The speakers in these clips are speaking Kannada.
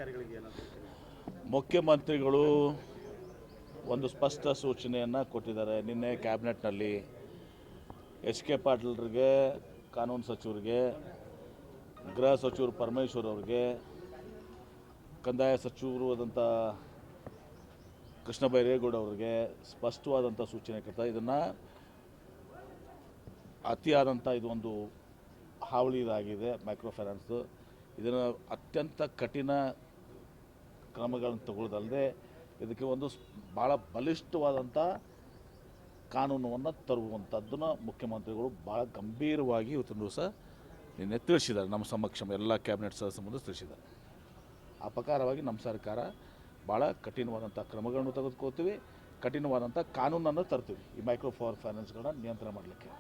ಅಧಿಕಾರಿಗಳಿಗೆ ಏನಾದರೂ ಮುಖ್ಯಮಂತ್ರಿಗಳು ಒಂದು ಸ್ಪಷ್ಟ ಸೂಚನೆಯನ್ನು ಕೊಟ್ಟಿದ್ದಾರೆ. ನಿನ್ನೆ ಕ್ಯಾಬಿನೆಟ್ನಲ್ಲಿ ಎಚ್ ಕೆ ಪಾಟೀಲ್ರಿಗೆ, ಕಾನೂನು ಸಚಿವರಿಗೆ, ಗೃಹ ಸಚಿವರು ಪರಮೇಶ್ವರ್ ಅವರಿಗೆ, ಕಂದಾಯ ಸಚಿವರು ಆದಂಥ ಕೃಷ್ಣ ಬೈರೇಗೌಡ ಅವರಿಗೆ ಸ್ಪಷ್ಟವಾದಂಥ ಸೂಚನೆ ಕೊಡ್ತಾ ಇದನ್ನು ಅತಿಯಾದಂಥ ಇದೊಂದು ಹಾವಳಿ ಇದಾಗಿದೆ ಮೈಕ್ರೋ ಫೈನಾನ್ಸು. ಇದನ್ನು ಅತ್ಯಂತ ಕಠಿಣ ಕ್ರಮಗಳನ್ನು ತಗೊಳ್ಳೋದಲ್ಲದೆ ಇದಕ್ಕೆ ಒಂದು ಭಾಳ ಬಲಿಷ್ಠವಾದಂಥ ಕಾನೂನನ್ನು ತರುವಂಥದ್ದನ್ನು ಮುಖ್ಯಮಂತ್ರಿಗಳು ಭಾಳ ಗಂಭೀರವಾಗಿ ಇವತ್ತಿನ ದಿವಸ ನಿನ್ನೆ ತಿಳಿಸಿದ್ದಾರೆ. ನಮ್ಮ ಸಮಕ್ಷ ಎಲ್ಲ ಕ್ಯಾಬಿನೆಟ್ ಸದಸ್ಯರ ಮುಂದೆ ತಿಳಿಸಿದ್ದಾರೆ. ಆ ಪ್ರಕಾರವಾಗಿ ನಮ್ಮ ಸರ್ಕಾರ ಭಾಳ ಕಠಿಣವಾದಂಥ ಕ್ರಮಗಳನ್ನು ತೆಗೆದುಕೊಳ್ತೀವಿ, ಕಠಿಣವಾದಂಥ ಕಾನೂನನ್ನು ತರ್ತೀವಿ ಈ ಮೈಕ್ರೋ ಫೈನಾನ್ಸ್ಗಳನ್ನ ನಿಯಂತ್ರಣ ಮಾಡಲಿಕ್ಕೆ.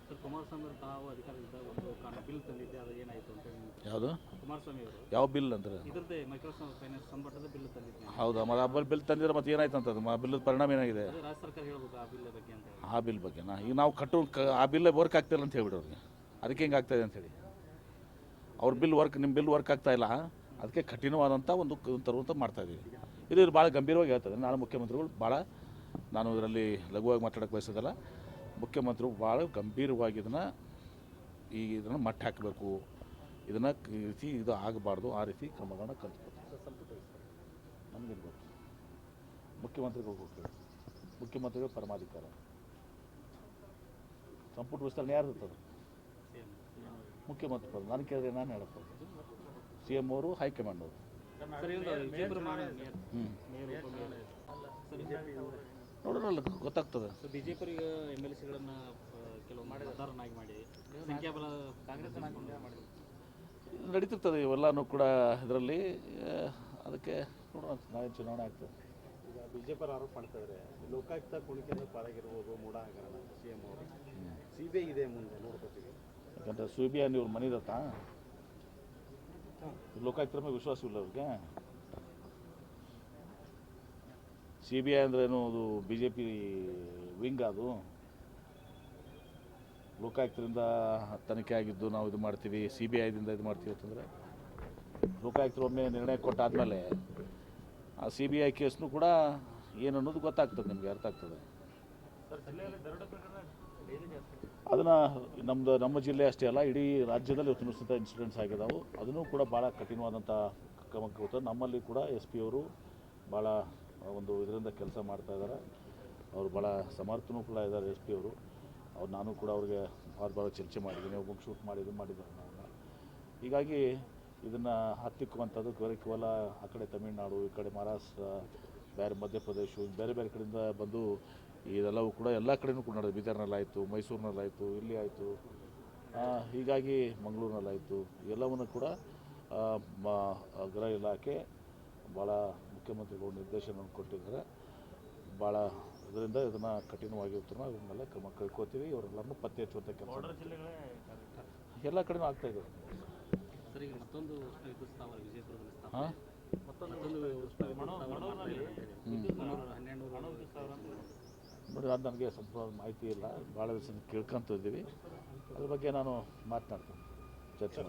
ಸರ್, ಕುಮಾರಸ್ವಾಮಿ ತಾವು ಅಧಿಕಾರದಿಂದ ಒಂದು ಬಿಲ್ ತಂದಿದ್ದೆ, ಅದು ಏನಾಯಿತು ಅಂತ ಹೇಳಿ? ಯಾವುದು ಕುಮಾರಸ್ವಾಮಿ ಅವರು ಯಾವ ಬಿಲ್ ಅಂದ್ರೆ? ಇದರದ್ದೇ ಮೈಕ್ರೋ ಫೈನಾನ್ಸ್ ಸಂಬಂಧದ ಬಿಲ್ ತಂದಿದ್ದೆ. ಹೌದಾ? ಮತ್ತು ಆ ಬಿಲ್ ತಂದಿದ್ರೆ ಮತ್ತೆ ಏನಾಯ್ತು ಅಂತದ್ದು? ಆ ಬಿಲ್ ಪರಿಣಾಮ ಏನಾಗಿದೆ? ರಾಜ್ಯ ಸರ್ಕಾರ ಹೇಳ್ಬೇಕು ಆ ಬಿಲ್ ಬಗ್ಗೆ ಅಂತ ಹೇಳಿ. ಆ ಬಿಲ್ ಬಗ್ಗೆನಾ? ಈಗ ನಾವು ಆ ಬಿಲ್ ವರ್ಕ್ ಆಗ್ತಿಲ್ಲ ಅಂತ ಹೇಳ್ಬಿಟ್ಟು ಅವ್ರಿಗೆ, ಅದಕ್ಕೆ ಹೆಂಗೆ ಆಗ್ತಾಯಿದೆ ಅಂಥೇಳಿ. ಅವ್ರ ಬಿಲ್ ವರ್ಕ್, ನಿಮ್ಮ ಬಿಲ್ ವರ್ಕ್ ಆಗ್ತಾಯಿಲ್ಲ, ಅದಕ್ಕೆ ಕಠಿಣವಾದಂಥ ಒಂದು ತರುವಂಥ ಮಾಡ್ತಾಯಿದ್ದೀವಿ. ಇದು ಭಾಳ ಗಂಭೀರವಾಗಿ ಹೇಳ್ತದೆ. ನಾನು ಮುಖ್ಯಮಂತ್ರಿಗಳು ಭಾಳ, ನಾನು ಇದರಲ್ಲಿ ಲಘುವಾಗಿ ಮಾತಾಡೋಕ್ಕೆ ಬಯಸೋದಲ್ಲ, ಮುಖ್ಯಮಂತ್ರಿಗಳು ಭಾಳ ಗಂಭೀರವಾಗಿ ಇದನ್ನು ಮಟ್ಟ ಹಾಕಬೇಕು, ಇದನ್ನು ಈ ರೀತಿ ಇದು ಆಗಬಾರ್ದು, ಆ ರೀತಿ ಕ್ರಮಗಳನ್ನ ಕಲ್ತ್ಕೊಳ್ತೀವಿ. ನಮಗೇನು ಗೊತ್ತು? ಮುಖ್ಯಮಂತ್ರಿಗಳು ಹೋಗ್ತದೆ, ಮುಖ್ಯಮಂತ್ರಿಗಳು ಪರಮಾಧಿಕಾರ. ಸಂಪುಟ ವಿಸ್ತರಣೆ ಯಾರು ಇರ್ತದೆ? ಮುಖ್ಯಮಂತ್ರಿ ಪದ. ನಾನು ಕೇಳಿದ್ರೆ ನಾನು ಹೇಳಪ್ಪ, ಸಿ ಎಮ್ ಅವರು, ಹೈಕಮಾಂಡ್ ಅವರು. ನೋಡೋಣ, ಗೊತ್ತಾಗ್ತದೆ. ಬಿಜೆಪಿ ಎಮ್ ಎಲ್ ಸಿಗಳನ್ನು ಕೆಲವು ಮತದಾರನಾಗಿ ಮಾಡಿ ಸಂಖ್ಯಾಬಲ ಕಾಂಗ್ರೆಸ್ ನಡೀತಿರ್ತದೆ ಇವೆಲ್ಲನೂ ಕೂಡ ಇದರಲ್ಲಿ. ಅದಕ್ಕೆ ನೋಡೋಣ, ನಾಳೆ ಚುನಾವಣೆ ಆಗ್ತದೆ. ಈಗ ಬಿಜೆಪಿ ಆರೋಪ ಮಾಡ್ತಿದ್ದಾರೆ, ಲೋಕಾಯುಕ್ತ ಕುಣಿಕೆಯಿಂದ ಪಾರಾಗಿರ್ಬೋದು ಮೂಡ ಹಗರಣ. ಸಿ ಎಮ್ ಅವರು CBI ಇದೆ ಮುಂದೆ ನೋಡ್ಕೋತೀವಿ. ಯಾಕಂದರೆ CBI ಇವ್ರ ಮನೆದತ್ತ, ಲೋಕಾಯುಕ್ತರ ಮೇಲೆ ವಿಶ್ವಾಸವಿಲ್ಲ ಅವ್ರಿಗೆ. CBI ಅಂದ್ರೇನು? ಅದು BJP ವಿಂಗ್. ಅದು ಲೋಕಾಯುಕ್ತರಿಂದ ತನಿಖೆ ಆಗಿದ್ದು ನಾವು ಇದು ಮಾಡ್ತೀವಿ, CBIದಿಂದ ಇದು ಮಾಡ್ತೀವಿ ಅಂತಂದರೆ, ಲೋಕಾಯುಕ್ತರು ಒಮ್ಮೆ ನಿರ್ಣಯ ಕೊಟ್ಟಾದಮೇಲೆ ಆ CBI ಕೇಸ್ನು ಕೂಡ ಏನು ಅನ್ನೋದು ಗೊತ್ತಾಗ್ತದೆ, ನಿಮಗೆ ಅರ್ಥ ಆಗ್ತದೆ. ಅದನ್ನು ನಮ್ಮ ಜಿಲ್ಲೆ ಅಷ್ಟೇ ಅಲ್ಲ, ಇಡೀ ರಾಜ್ಯದಲ್ಲಿ ಇವತ್ತಿನ ಇನ್ಸಿಡೆಂಟ್ಸ್ ಆಗಿದ್ದಾವೆ. ಅದನ್ನು ಕೂಡ ಭಾಳ ಕಠಿಣವಾದಂಥ ಕ್ರಮಕ್ಕೆ ಹೋಗ್ತದೆ. ನಮ್ಮಲ್ಲಿ ಕೂಡ SP ಅವರು ಭಾಳ ಒಂದು ಇದರಿಂದ ಕೆಲಸ ಮಾಡ್ತಾಯಿದ್ದಾರೆ. ಅವರು ಭಾಳ ಸಮರ್ಥನೂ ಕೂಡ ಇದ್ದಾರೆ SP ಅವರು. ನಾನು ಕೂಡ ಅವ್ರಿಗೆ ಭಾಳ ಚರ್ಚೆ ಮಾಡಿದ್ದೀನಿ, ಒಬ್ಬ ಶೂಟ್ ಮಾಡಿದ್ದಾರೆ ನಾವು. ಹೀಗಾಗಿ ಇದನ್ನು ಹತ್ತಿಕ್ಕುವಂಥದ್ದು ಕೇವಲ ಆ ಕಡೆ ತಮಿಳುನಾಡು, ಈ ಕಡೆ ಮಹಾರಾಷ್ಟ್ರ, ಬೇರೆ ಮಧ್ಯಪ್ರದೇಶ, ಬೇರೆ ಬೇರೆ ಕಡೆಯಿಂದ ಬಂದು ಇದೆಲ್ಲವೂ ಕೂಡ ಎಲ್ಲ ಕಡೆಯೂ ಕೂಡ ನಡೆದು, ಬೀದರ್ನಲ್ಲಾಯಿತು, ಮೈಸೂರಿನಲ್ಲಾಯಿತು, ಇಲ್ಲಿ ಆಯಿತು, ಹೀಗಾಗಿ ಮಂಗಳೂರಿನಲ್ಲಾಯಿತು. ಎಲ್ಲವನ್ನು ಕೂಡ ಗೃಹ ಇಲಾಖೆ ಭಾಳ ಮುಖ್ಯಮಂತ್ರಿಗಳು ನಿರ್ದೇಶನ ಕೊಟ್ಟಿದ್ದಾರೆ. ಭಾಳ ಇದರಿಂದ ಇದನ್ನು ಕಠಿಣವಾಗಿ ಇವನ್ನೆಲ್ಲ ಕ್ರಮ ಕೈಗೊಳ್ತೀವಿ. ಇವರೆಲ್ಲರನ್ನೂ ಪತ್ತೆ ಹಚ್ಚುವಂಥ ಕೆಲಸ ಎಲ್ಲ ಕಡೆಯೂ ಆಗ್ತಾಯಿದೆ. ಹಾಂ, ನೋಡಿ, ಅದು ನನಗೆ ಸಂಪೂರ್ಣ ಮಾಹಿತಿ ಇಲ್ಲ. ಭಾಳ ದಿವಸ ಕೇಳ್ಕೊಂತಿದ್ದೀವಿ, ಅದ್ರ ಬಗ್ಗೆ ನಾನು ಮಾತನಾಡ್ತೀನಿ, ಚರ್ಚೆ